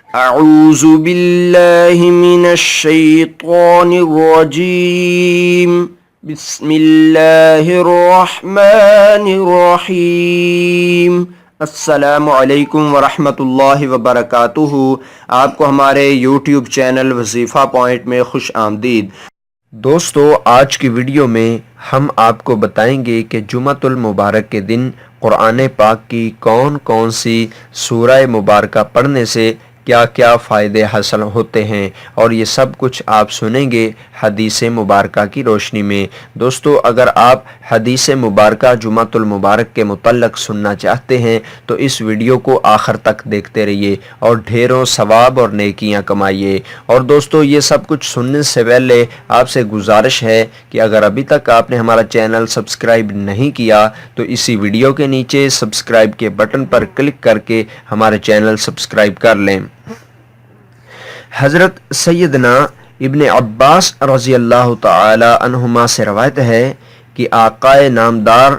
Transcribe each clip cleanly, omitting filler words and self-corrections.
اعوذ باللہ من الشیطان الرجیم بسم اللہ الرحمن الرحیم۔ السلام علیکم ورحمۃ اللہ وبرکاتہ۔ آپ کو ہمارے یوٹیوب چینل وظیفہ پوائنٹ میں خوش آمدید۔ دوستو، آج کی ویڈیو میں ہم آپ کو بتائیں گے کہ جمعۃ المبارک کے دن قرآن پاک کی کون کون سی سورہ مبارکہ پڑھنے سے کیا کیا فائدے حاصل ہوتے ہیں، اور یہ سب کچھ آپ سنیں گے حدیث مبارکہ کی روشنی میں۔ دوستو، اگر آپ حدیث مبارکہ جمعۃ المبارک کے متعلق سننا چاہتے ہیں تو اس ویڈیو کو آخر تک دیکھتے رہیے اور ڈھیروں ثواب اور نیکیاں کمائیے۔ اور دوستو، یہ سب کچھ سننے سے پہلے آپ سے گزارش ہے کہ اگر ابھی تک آپ نے ہمارا چینل سبسکرائب نہیں کیا تو اسی ویڈیو کے نیچے سبسکرائب کے بٹن پر کلک کر کے ہمارے چینل سبسکرائب کر لیں۔ حضرت سیدنا ابن عباس رضی اللہ تعالی عنہما سے روایت ہے کہ آقائے نامدار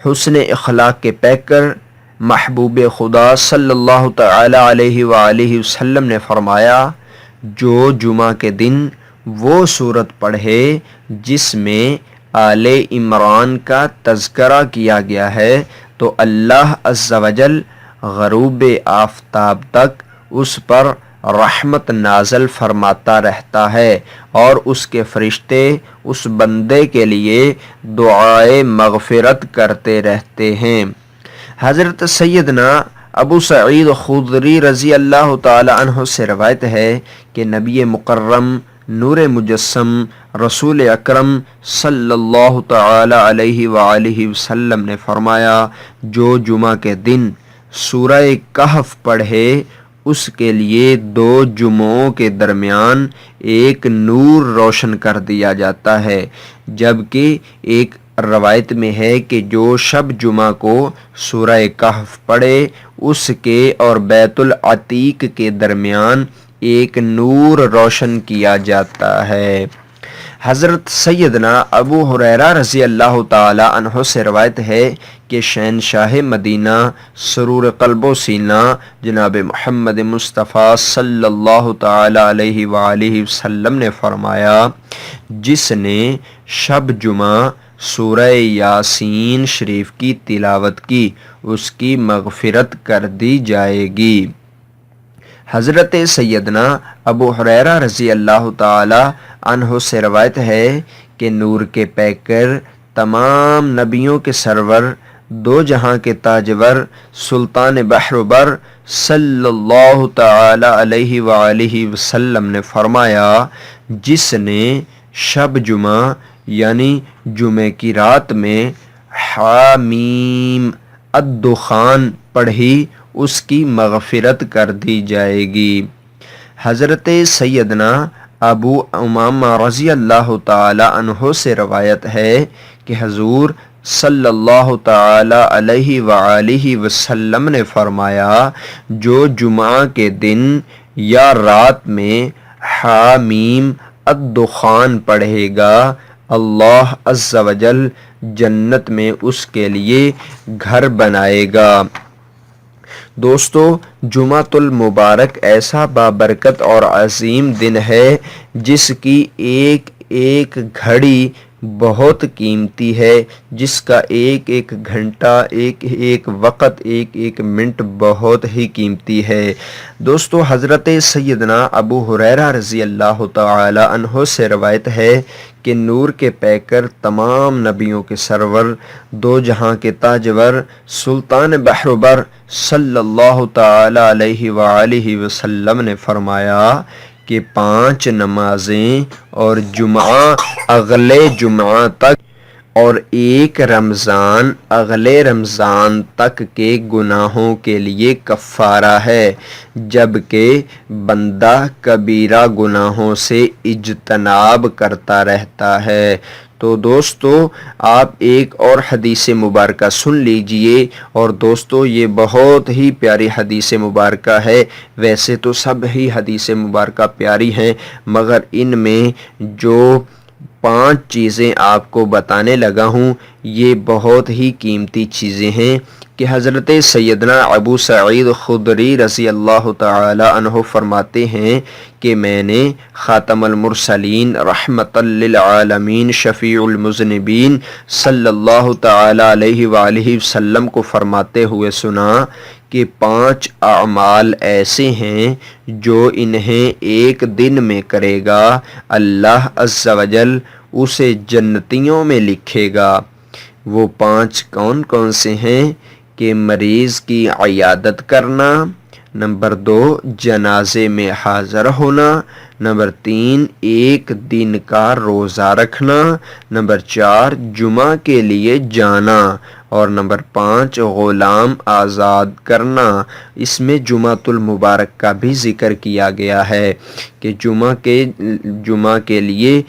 حسن اخلاق کے پیکر محبوب خدا صلی اللہ تعالی علیہ وآلہ وسلم نے فرمایا، جو جمعہ کے دن وہ سورت پڑھے جس میں آل عمران کا تذکرہ کیا گیا ہے تو اللہ عز و جل غروب آفتاب تک اس پر رحمت نازل فرماتا رہتا ہے، اور اس کے فرشتے اس بندے کے لیے دعائے مغفرت کرتے رہتے ہیں۔ حضرت سیدنا ابو سعید خدری رضی اللہ تعالی عنہ سے روایت ہے کہ نبی مکرم نور مجسم رسول اکرم صلی اللہ تعالی علیہ وآلہ وسلم نے فرمایا، جو جمعہ کے دن سورہ کہف پڑھے اس کے لیے 2 جمعوں کے درمیان ایک نور روشن کر دیا جاتا ہے، جبکہ ایک روایت میں ہے کہ جو شب جمعہ کو سورہ کہف پڑھے اس کے اور بیت العتیق کے درمیان ایک نور روشن کیا جاتا ہے۔ حضرت سیدنا ابو ہریرہ رضی اللہ تعالی عنہ سے روایت ہے کہ شہنشاہ مدینہ سرور قلب و سینہ جناب محمد مصطفیٰ صلی اللہ تعالی علیہ وآلہ وسلم نے فرمایا، جس نے شب جمعہ سورہ یاسین شریف کی تلاوت کی اس کی مغفرت کر دی جائے گی۔ حضرت سیدنا ابو ہریرہ رضی اللہ تعالی عنہ سے روایت ہے کہ نور کے پیکر تمام نبیوں کے سرور دو جہاں کے تاجور سلطان بحر بر صلی اللہ تعالی علیہ وآلہ وسلم نے فرمایا، جس نے شب جمعہ یعنی جمعے کی رات میں حامیم الدخان پڑھی اس کی مغفرت کر دی جائے گی۔ حضرت سیدنا ابو امامہ رضی اللہ تعالی عنہ سے روایت ہے کہ حضور صلی اللہ تعالی علیہ وآلہ وسلم نے فرمایا، جو جمعہ کے دن یا رات میں حامیم الدخان پڑھے گا اللہ عز و جل جنت میں اس کے لیے گھر بنائے گا۔ دوستو، جمعۃ المبارک ایسا بابرکت اور عظیم دن ہے جس کی ایک ایک گھڑی بہت قیمتی ہے، جس کا ایک ایک گھنٹہ، ایک ایک وقت، ایک ایک منٹ بہت ہی قیمتی ہے۔ دوستو، حضرت سیدنا ابو ہریرہ رضی اللہ تعالی عنہ سے روایت ہے کہ نور کے پیکر تمام نبیوں کے سرور دو جہاں کے تاجور سلطان بحر بر صلی اللہ تعالی علیہ وآلہ وسلم نے فرمایا کہ 5 نمازیں اور جمعہ اگلے جمعہ تک اور 1 رمضان اگلے رمضان تک کے گناہوں کے لیے کفارہ ہے، جبکہ بندہ کبیرہ گناہوں سے اجتناب کرتا رہتا ہے۔ تو دوستو، آپ ایک اور حدیث مبارکہ سن لیجئے، اور دوستو یہ بہت ہی پیاری حدیث مبارکہ ہے۔ ویسے تو سب ہی حدیث مبارکہ پیاری ہیں، مگر ان میں جو 5 چیزیں آپ کو بتانے لگا ہوں، یہ بہت ہی قیمتی چیزیں ہیں کہ حضرت سیدنا ابو سعید خدری رضی اللہ تعالی عنہ فرماتے ہیں کہ میں نے خاتم المرسلین رحمت للعالمین شفیع المذنبین صلی اللہ تعالی علیہ وآلہ وسلم کو فرماتے ہوئے سنا کہ 5 اعمال ایسے ہیں جو انہیں ایک دن میں کرے گا اللہ عز و جل اسے جنتیوں میں لکھے گا۔ وہ 5 کون کون سے ہیں کہ مریض کی عیادت کرنا، نمبر 2 جنازے میں حاضر ہونا، نمبر 3 ایک دن کا روزہ رکھنا، نمبر 4 جمعہ کے لیے جانا، اور نمبر 5 غلام آزاد کرنا۔ اس میں جمعۃ المبارک کا بھی ذکر کیا گیا ہے کہ جمعہ کے لیے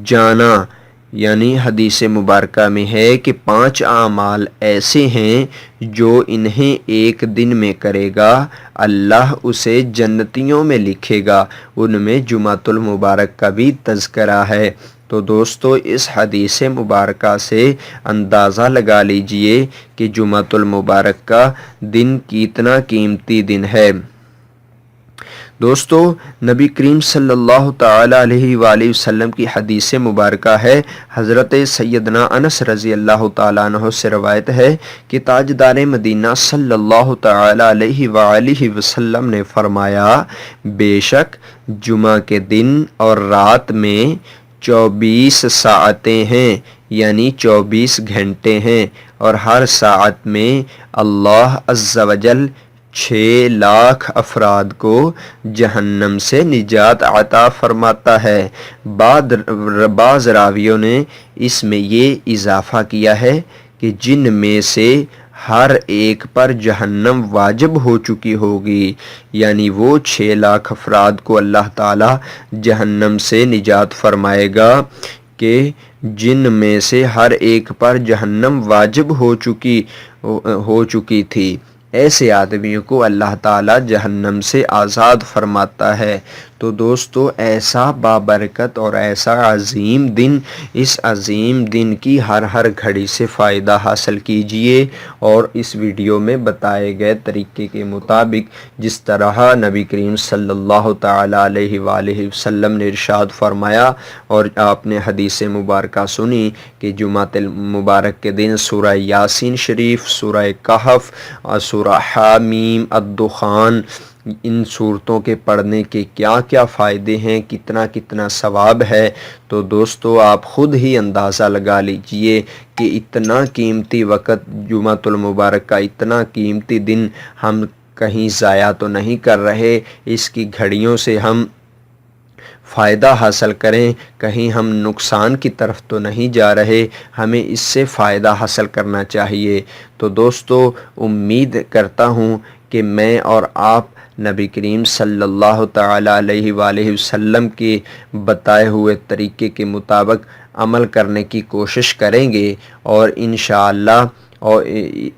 جانا، یعنی حدیث مبارکہ میں ہے کہ 5 اعمال ایسے ہیں جو انہیں ایک دن میں کرے گا اللہ اسے جنتیوں میں لکھے گا، ان میں جمعۃ المبارک کا بھی تذکرہ ہے۔ تو دوستو اس حدیث مبارکہ سے اندازہ لگا لیجئے کہ جمعۃ المبارک کا دن کتنا قیمتی دن ہے۔ دوستو نبی کریم صلی اللہ تعالی علیہ وآلہ وسلم کی حدیث مبارکہ ہے، حضرت سیدنا انس رضی اللہ تعالی عنہ سے روایت ہے کہ تاجدار مدینہ صلی اللہ تعالی علیہ وآلہ وسلم نے فرمایا، بے شک جمعہ کے دن اور رات میں 24 ساعتیں ہیں، یعنی 24 گھنٹے ہیں، اور ہر ساعت میں اللہ عز و جل 6 لاکھ افراد کو جہنم سے نجات عطا فرماتا ہے۔ بعض راویوں نے اس میں یہ اضافہ کیا ہے کہ جن میں سے ہر ایک پر جہنم واجب ہو چکی ہوگی، یعنی وہ 6 لاکھ افراد کو اللہ تعالی جہنم سے نجات فرمائے گا کہ جن میں سے ہر ایک پر جہنم واجب ہو چکی تھی۔ ایسے آدمیوں کو اللہ تعالی جہنم سے آزاد فرماتا ہے۔ تو دوستو ایسا بابرکت اور ایسا عظیم دن، اس عظیم دن کی ہر گھڑی سے فائدہ حاصل کیجئے، اور اس ویڈیو میں بتائے گئے طریقے کے مطابق جس طرح نبی کریم صلی اللہ تعالی علیہ وآلہ وسلم نے ارشاد فرمایا اور آپ نے حدیث مبارکہ سنی کہ جمعہ المبارک کے دن سورہ یاسین شریف، سورہ کہف اور سورہ حامیم الدخان، ان صورتوں کے پڑھنے کے کیا کیا فائدے ہیں، کتنا ثواب ہے، تو دوستو آپ خود ہی اندازہ لگا لیجئے کہ اتنا قیمتی وقت، جمعہ المبارک کا اتنا قیمتی دن ہم کہیں ضائع تو نہیں کر رہے، اس کی گھڑیوں سے ہم فائدہ حاصل کریں، کہیں ہم نقصان کی طرف تو نہیں جا رہے، ہمیں اس سے فائدہ حاصل کرنا چاہیے۔ تو دوستو امید کرتا ہوں کہ میں اور آپ نبی کریم صلی اللہ تعالی علیہ وآلہ وسلم کے بتائے ہوئے طریقے کے مطابق عمل کرنے کی کوشش کریں گے، اور انشاءاللہ اور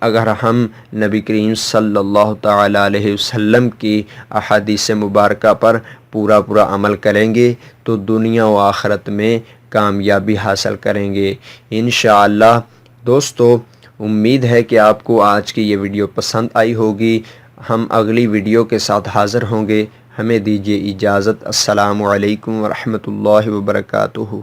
اگر ہم نبی کریم صلی اللہ تعالی علیہ وسلم کی احادیث مبارکہ پر پورا عمل کریں گے تو دنیا و آخرت میں کامیابی حاصل کریں گے انشاءاللہ۔ دوستو امید ہے کہ آپ کو آج کی یہ ویڈیو پسند آئی ہوگی۔ ہم اگلی ویڈیو کے ساتھ حاضر ہوں گے، ہمیں دیجیے اجازت۔ السلام علیکم ورحمۃ اللہ وبرکاتہ۔